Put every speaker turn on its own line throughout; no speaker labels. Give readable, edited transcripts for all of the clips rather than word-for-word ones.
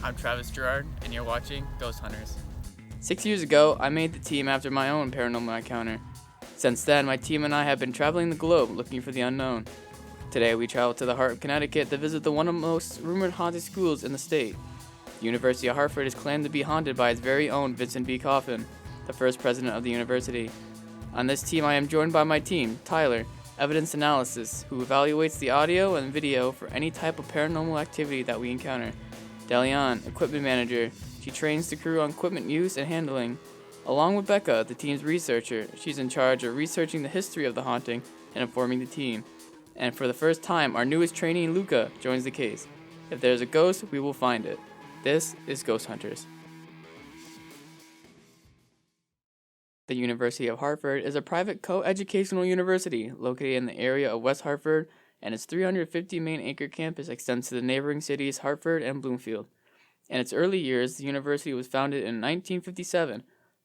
I'm Travis Gerard, and you're watching Ghost Hunters.
6 years ago, I made the team after my own paranormal encounter. Since then, my team and I have been traveling the globe looking for the unknown. Today, we travel to the heart of Connecticut to visit one of the most rumored haunted schools in the state. The University of Hartford is claimed to be haunted by its very own Vincent B. Coffin, the first president of the university. On this team, I am joined by my team, Tyler, Evidence Analysis, who evaluates the audio and video for any type of paranormal activity that we encounter. Delian, Equipment Manager, she trains the crew on equipment use and handling. Along with Becca, the team's researcher, she's in charge of researching the history of the haunting and informing the team. And for the first time, our newest trainee, Luca, joins the case. If there's a ghost, we will find it. This is Ghost Hunters. The University of Hartford is a private co-educational university located in the area of West Hartford, and its 350 main acre campus extends to the neighboring cities Hartford and Bloomfield. In its early years, the university was founded in 1957,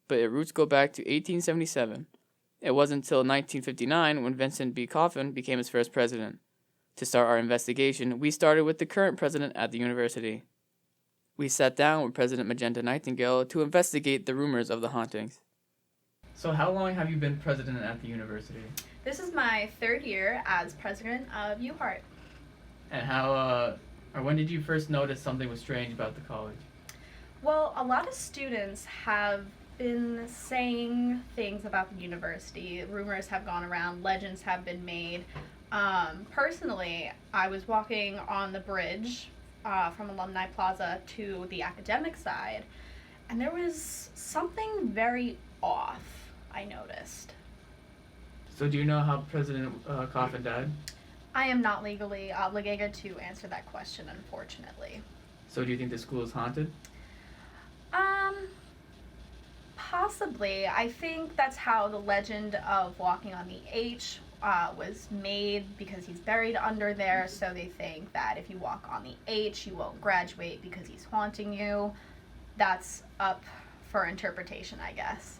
but its roots go back to 1877. It wasn't until 1959 when Vincent B. Coffin became its first president. To start our investigation, we started with the current president at the university. We sat down with President Magenta Nightingale to investigate the rumors of the hauntings. So how long have you been president at the university?
This is my third year as president of UHart.
And when did you first notice something was strange about the college?
Well, a lot of students have been saying things about the university. Rumors have gone around, legends have been made. Personally, I was walking on the bridge from Alumni Plaza to the academic side, and there was something very off, I noticed.
So do you know how President Coffin died?
I am not legally obligated to answer that question, unfortunately.
So do you think the school is haunted?
Possibly. I think that's how the legend of walking on the H was made, because he's buried under there, so they think that if you walk on the H, you won't graduate because he's haunting you. That's up for interpretation, I guess.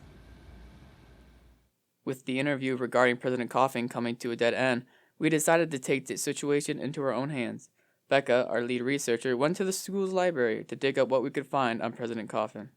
With the interview regarding President Coffin coming to a dead end, we decided to take the situation into our own hands. Becca, our lead researcher, went to the school's library to dig up what we could find on President Coffin.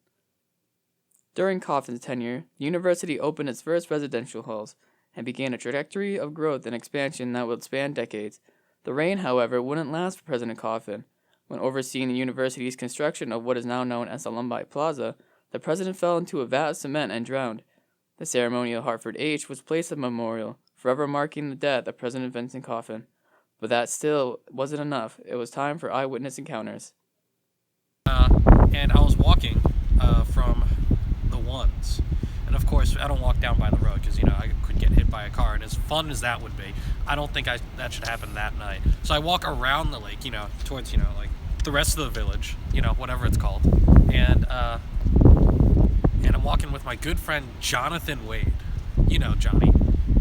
During Coffin's tenure, the university opened its first residential halls and began a trajectory of growth and expansion that would span decades. The reign, however, wouldn't last for President Coffin. When overseeing the university's construction of what is now known as Alumni Plaza, the president fell into a vat of cement and drowned. The ceremonial Hartford H was placed a memorial, forever marking the death of President Vincent Coffin. But that still wasn't enough. It was time for eyewitness encounters.
And I was walking from the ones. And of course, I don't walk down by the road because, I could get hit by a car. And as fun as that would be, I don't think that should happen that night. So I walk around the lake, towards, like the rest of the village, whatever it's called. And I'm walking with my good friend Jonathan Wade. Johnny.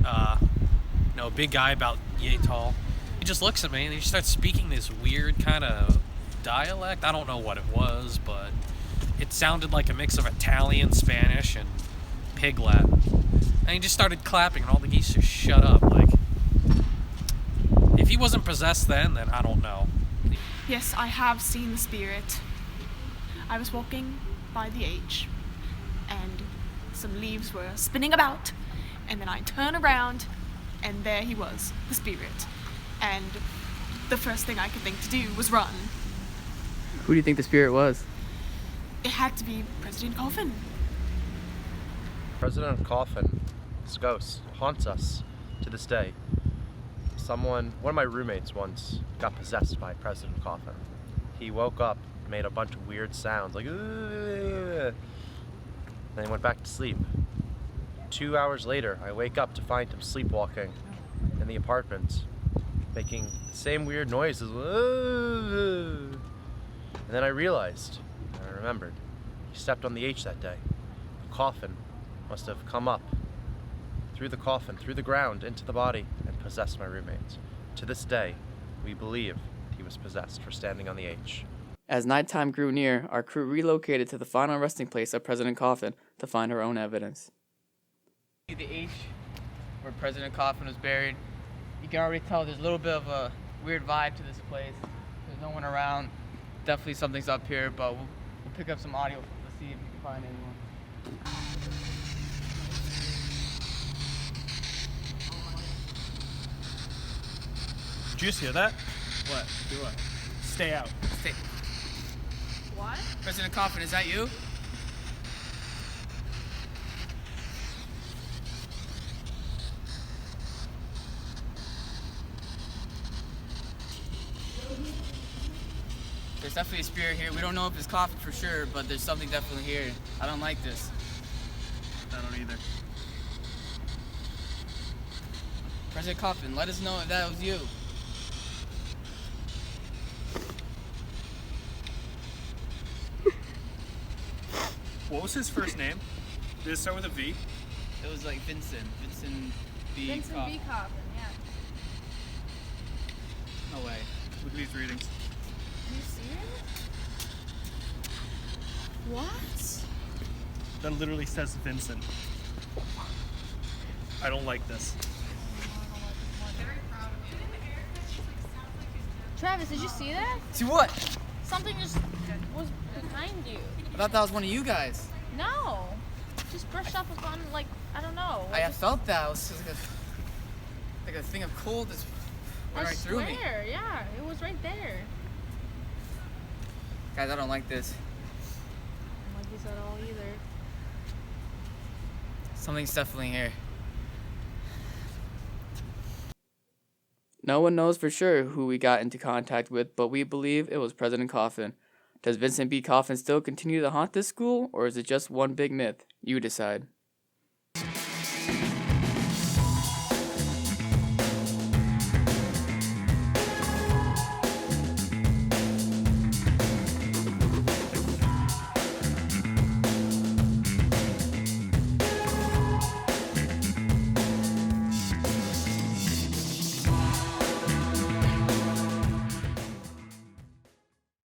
A big guy about yay tall. He just looks at me and he starts speaking this weird kind of dialect. I don't know what it was, but it sounded like a mix of Italian, Spanish, and Pig Latin. And he just started clapping and all the geese just shut up. Like, if he wasn't possessed then I don't know.
Yes, I have seen the spirit. I was walking by the H, and some leaves were spinning about, and then I turned around, and there he was, the spirit. And the first thing I could think to do was run.
Who do you think the spirit was?
It had to be President Coffin.
President Coffin, his ghost, haunts us to this day. One of my roommates once got possessed by President Coffin. He woke up, made a bunch of weird sounds, like, ugh. Then he went back to sleep. 2 hours later, I wake up to find him sleepwalking in the apartment, making the same weird noises. And then I remembered, he stepped on the H that day. The coffin must have come up through the coffin, through the ground, into the body, and possessed my roommate. To this day, we believe he was possessed for standing on the H.
As nighttime grew near, our crew relocated to the final resting place of President Coffin to find our own evidence. The H, where President Coffin was buried, you can already tell there's a little bit of a weird vibe to this place. There's no one around. definitely something's up here, but we'll pick up some audio. Let's see if we can find anyone.
Did you just hear that?
What? Do what?
Stay out.
What?
President Coffin, is that you? There's definitely a spirit here. We don't know if it's Coffin for sure, but there's something definitely here. I don't like this.
I don't either.
President Coffin, let us know if that was you.
What was his first name? Did it start with a V?
It was like Vincent B.
Vincent
Coffin.
B. Coffin, yeah.
No way.
Look at these readings.
Do you see it? What?
That literally says Vincent. I don't like this.
Travis, did you see that?
See what?
Something just was behind you.
I thought that was one of you guys.
No. Just brushed up upon, like, I don't know.
I felt that. It was just like a thing of cold just went right through me.
Yeah, it was right there.
Guys, I don't like this.
I don't like this at all either.
Something's definitely here. No one knows for sure who we got into contact with, but we believe it was President Coffin. Does Vincent B. Coffin still continue to haunt this school, or is it just one big myth? You decide.